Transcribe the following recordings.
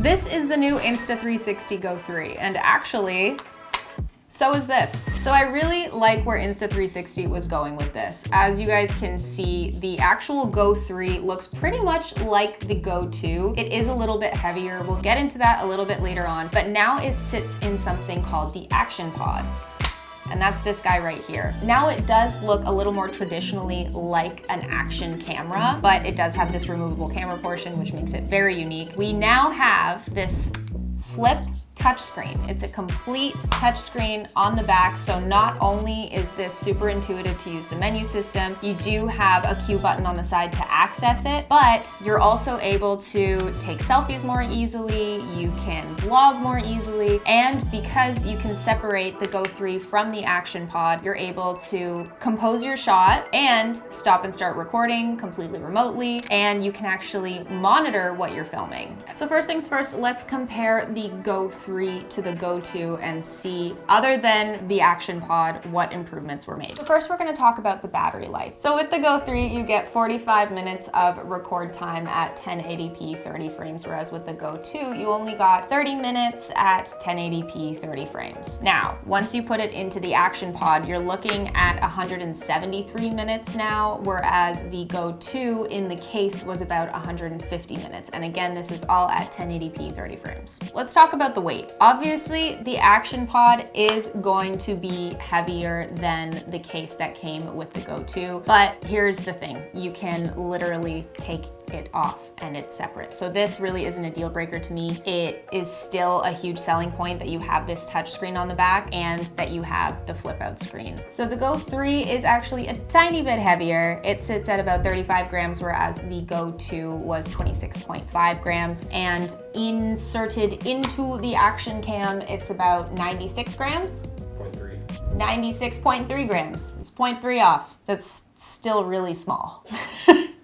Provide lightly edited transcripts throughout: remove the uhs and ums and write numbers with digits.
This is the new Insta360 Go 3, and actually, so is this. So I really like where Insta360 was going with this. As you guys can see, the actual Go 3 looks pretty much like the Go 2. It is a little bit heavier. We'll get into that a little bit later on, but now it sits in something called the Action Pod. And that's this guy right here. Now it does look a little more traditionally like an action camera, but it does have this removable camera portion, which makes it very unique. We now have this flip touchscreen. It's a complete touchscreen on the back, so not only is this super intuitive to use the menu system, you do have a Q button on the side to access it, but you're also able to take selfies more easily, you can vlog more easily, and because you can separate the Go 3 from the Action Pod, you're able to compose your shot and stop and start recording completely remotely, and you can actually monitor what you're filming. So first things first, let's compare the Go 3 to the Go 2 and see, other than the Action Pod, what improvements were made. So first we're gonna talk about the battery life. So with the Go 3, you get 45 minutes of record time at 1080p 30 frames, whereas with the Go 2, you only got 30 minutes at 1080p 30 frames. Now, once you put it into the Action Pod, you're looking at 173 minutes now, whereas the Go 2 in the case was about 150 minutes. And again, this is all at 1080p 30 frames. Let's talk about the weight. Obviously, the Action Pod is going to be heavier than the case that came with the Go 2, but here's the thing. You can literally take it off and it's separate. So this really isn't a deal breaker to me. It is still a huge selling point that you have this touch screen on the back and that you have the flip out screen. So the Go 3 is actually a tiny bit heavier. It sits at about 35 grams, whereas the Go 2 was 26.5 grams. And inserted into the Action Cam, it's about 96 grams. 96.3 grams. It's 0.3 off. That's still really small.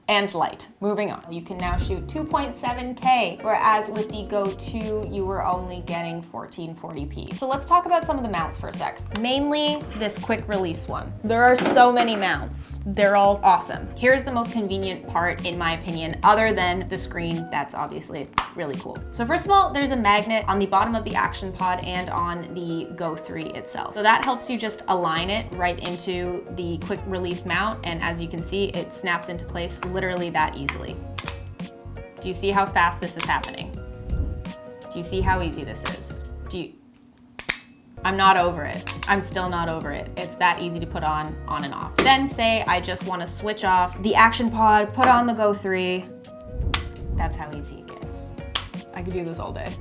And light. Moving on. You can now shoot 2.7K, whereas with the Go 2, you were only getting 1440p. So let's talk about some of the mounts for a sec. Mainly this quick release one. There are so many mounts. They're all awesome. Here's the most convenient part, in my opinion, other than the screen. That's obviously really cool. So first of all, there's a magnet on the bottom of the Action Pod and on the Go 3 itself. So that helps you just align it right into the quick release mount. And as you can see, it snaps into place literally that easily. Do you see how fast this is happening? Do you see how easy this is? I'm not over it. I'm still not over it. It's that easy to put on and off. Then say I just want to switch off the Action Pod, put on the Go 3. That's how easy it gets. I could do this all day.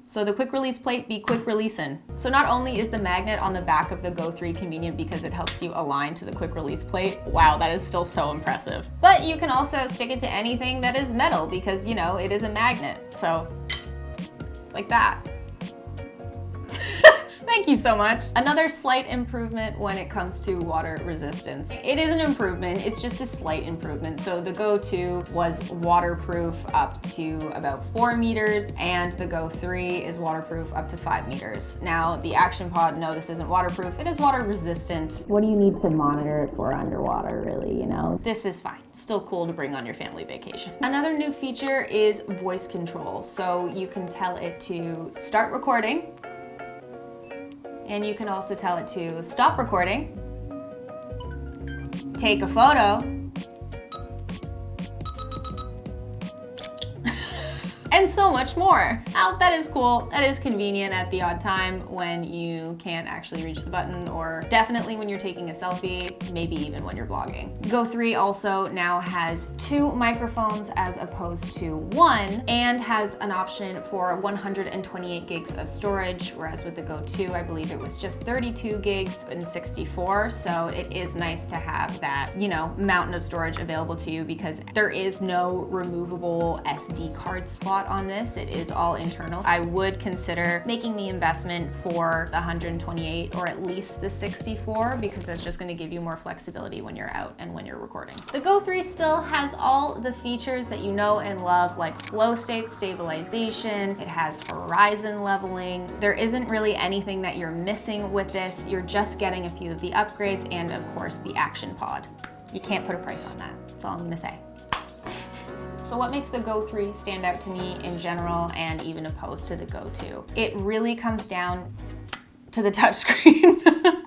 So the quick release plate be quick releasing. So not only is the magnet on the back of the Go 3 convenient because it helps you align to the quick release plate, wow, that is still so impressive. But you can also stick it to anything that is metal because, you know, it is a magnet. So like that. Thank you so much. Another slight improvement when it comes to water resistance. It is an improvement, it's just a slight improvement. So the Go 2 was waterproof up to about 4 meters and the Go 3 is waterproof up to 5 meters. Now the Action Pod, no, this isn't waterproof, it is water resistant. What do you need to monitor it for underwater, really, you know? This is fine, still cool to bring on your family vacation. Another new feature is voice control. So you can tell it to start recording, and you can also tell it to stop recording, take a photo, and so much more. Now that is cool, that is convenient at the odd time when you can't actually reach the button, or definitely when you're taking a selfie, maybe even when you're vlogging. Go 3 also now has 2 microphones as opposed to 1, and has an option for 128 gigs of storage, whereas with the Go 2, I believe it was just 32 gigs and 64, so it is nice to have that, you know, mountain of storage available to you because there is no removable SD card slot on this. It is all internal. I would consider making the investment for the 128 or at least the 64 because that's just going to give you more flexibility when you're out and when you're recording. The Go 3 still has all the features that you know and love, like flow state stabilization. It has horizon leveling. There isn't really anything that you're missing with this. You're just getting a few of the upgrades and of course the Action Pod. You can't put a price on that. That's all I'm gonna say. So what makes the Go 3 stand out to me in general and even opposed to the Go 2? It really comes down to the touchscreen.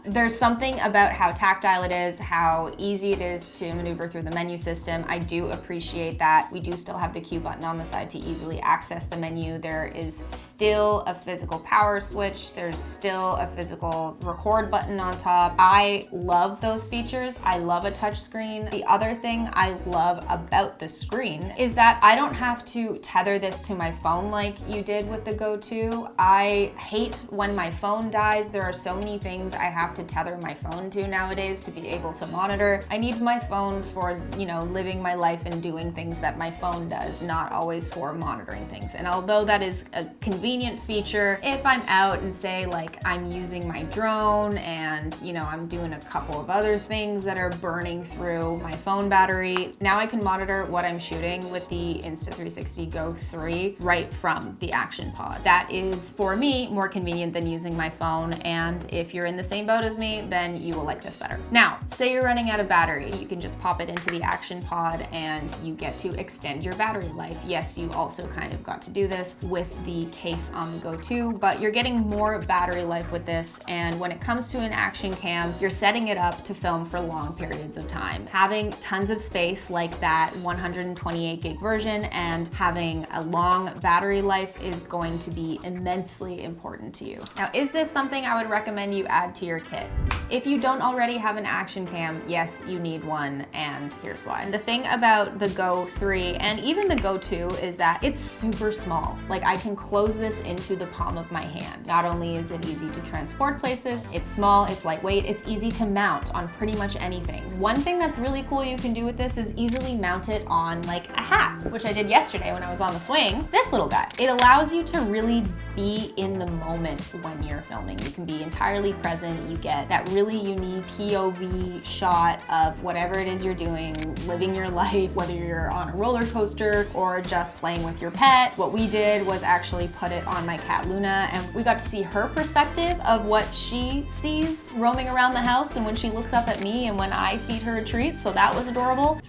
There's something about how tactile it is, how easy it is to maneuver through the menu system. I do appreciate that. We do still have the Q button on the side to easily access the menu. There is still a physical power switch. There's still a physical record button on top. I love those features. I love a touchscreen. The other thing I love about the screen is that I don't have to tether this to my phone like you did with the Go 2. I hate when my phone dies. There are so many things I have to tether my phone to nowadays to be able to monitor. I need my phone for, you know, living my life and doing things that my phone does, not always for monitoring things. And although that is a convenient feature, if I'm out and say like I'm using my drone and, you know, I'm doing a couple of other things that are burning through my phone battery, now I can monitor what I'm shooting with the Insta360 Go 3 right from the Action Pod. That is, for me, more convenient than using my phone. And if you're in the same boat as me, then you will like this better. Now, say you're running out of battery, you can just pop it into the Action Pod and you get to extend your battery life. Yes, you also kind of got to do this with the case on the Go 2, but you're getting more battery life with this. And when it comes to an action cam, you're setting it up to film for long periods of time. Having tons of space like that 128 gig version and having a long battery life is going to be immensely important to you. Now, is this something I would recommend you add to your kit? If you don't already have an action cam, yes, you need one, and here's why. And the thing about the Go 3 and even the Go 2 is that it's super small. Like, I can close this into the palm of my hand. Not only is it easy to transport places, it's small, it's lightweight, it's easy to mount on pretty much anything. One thing that's really cool you can do with this is easily mount it on like a hat, which I did yesterday when I was on the swing. This little guy. It allows you to really be in the moment when you're filming. You can be entirely present. You get that really unique POV shot of whatever it is you're doing, living your life, whether you're on a roller coaster or just playing with your pet. What we did was actually put it on my cat Luna, and we got to see her perspective of what she sees roaming around the house and when she looks up at me and when I feed her a treat, so that was adorable.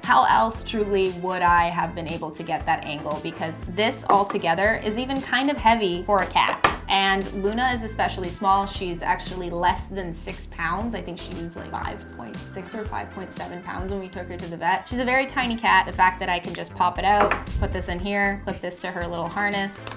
How else truly would I have been able to get that angle? Because this altogether is even kind of heavy for a cat. And Luna is especially small. She's actually less than 6 pounds. I think she was like 5.6 or 5.7 pounds when we took her to the vet. She's a very tiny cat. The fact that I can just pop it out, put this in here, clip this to her little harness,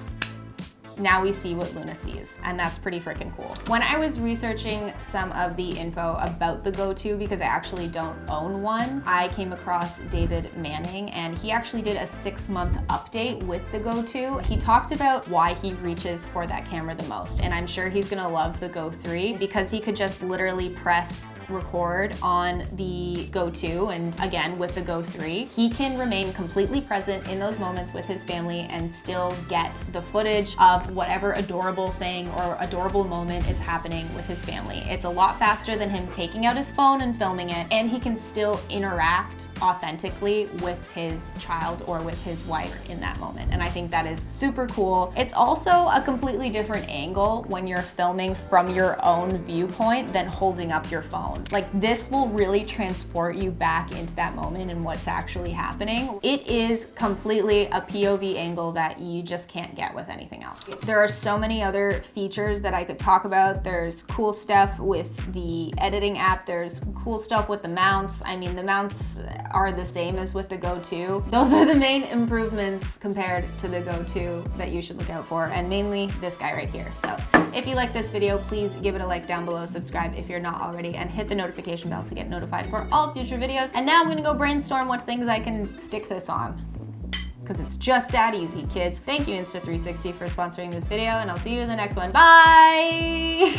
now we see what Luna sees, and that's pretty freaking cool. When I was researching some of the info about the Go 2, because I actually don't own one, I came across David Manning, and he actually did a 6-month update with the Go 2. He talked about why he reaches for that camera the most, and I'm sure he's gonna love the Go 3 because he could just literally press record on the Go 2, and again, with the Go 3, he can remain completely present in those moments with his family and still get the footage of whatever adorable thing or adorable moment is happening with his family. It's a lot faster than him taking out his phone and filming it, and he can still interact authentically with his child or with his wife in that moment. And I think that is super cool. It's also a completely different angle when you're filming from your own viewpoint than holding up your phone. Like, this will really transport you back into that moment and what's actually happening. It is completely a POV angle that you just can't get with anything else. There are so many other features that I could talk about. There's cool stuff with the editing app. There's cool stuff with the mounts. I mean, the mounts are the same as with the Go 2. Those are the main improvements compared to the Go 2 that you should look out for, and mainly this guy right here. So if you like this video, please give it a like down below, subscribe if you're not already, and hit the notification bell to get notified for all future videos. And now I'm gonna go brainstorm what things I can stick this on, because it's just that easy, kids. Thank you, Insta360, for sponsoring this video, and I'll see you in the next one. Bye!